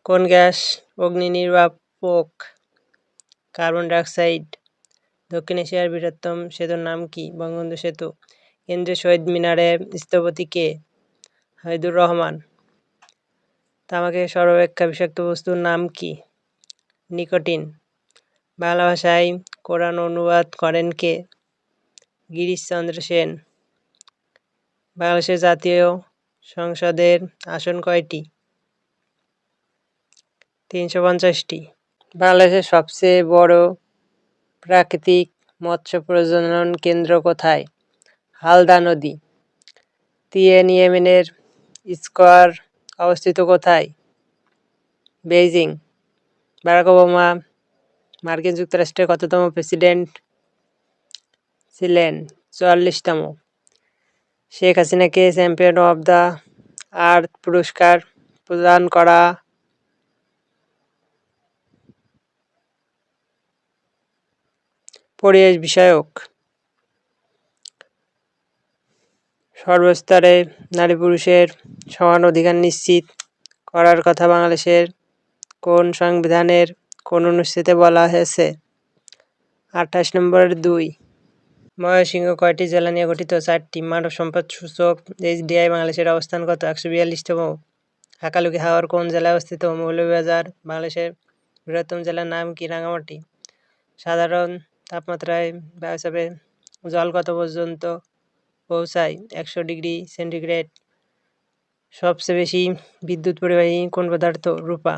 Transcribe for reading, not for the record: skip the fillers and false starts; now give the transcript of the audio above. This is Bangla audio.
কোন গ্যাস অগ্নি নির্বাপক? Carbon dioxide. দক্ষিণ এশিয়ার বৃহত্তম সেতুর নাম কি? বঙ্গবন্ধু সেতু। কেন্দ্রীয় শহীদ মিনারের স্থপতি কে? হামিদুর রহমান। তামাকের সর্বাপেক্ষা বিষাক্ত বস্তুর নাম কি? নিকোটিন। বাংলা ভাষায় কোরআন অনুবাদ করেন কে? গিরিশচন্দ্র সেন। বাংলাদেশের জাতীয় সংসদের আসন কয়টি? ৩৫০টি। বাংলাদেশের সবচেয়ে বড় প্রাকৃতিক মৎস্য প্রজনন কেন্দ্র কোথায়? হালদা নদী। তিয়েনজিমেনের স্কয়ার অবস্থিত কোথায়? বেইজিং। বারাক ওবামা মার্কিন যুক্তরাষ্ট্রের কততম প্রেসিডেন্ট ছিলেন? ৪৪তম। শেখ হাসিনাকে চ্যাম্পিয়ন অব দ্য আর্থ পুরস্কার প্রদান করা পরিবেশ বিষয়ক। সর্বস্তরে নারী পুরুষের সমান অধিকার নিশ্চিত করার কথা বাংলাদেশের কোন সংবিধানের কোন অনুচ্ছেদে বলা হয়েছে? ২৮ নম্বরের ২। ময়মনসিংহ কয়টি জেলা নিয়ে গঠিত? ৪টি। মানব সম্পদ সূচক HDI বাংলাদেশের অবস্থান কত? ১৪২তম। হাকালুকি হাওর কোন জেলায় অবস্থিত? মৌলভীবাজার। বাংলাদেশের বৃহত্তম জেলার নাম কি? রাঙামাটি। সাধারণ তাপমাত্রায় বায়ুচাপে জল কত পর্যন্ত পৌঁছায়? ১০০ ডিগ্রি সেন্টিগ্রেড। সবচেয়ে বেশি বিদ্যুৎ পরিবাহী কোন পদার্থ? রূপা।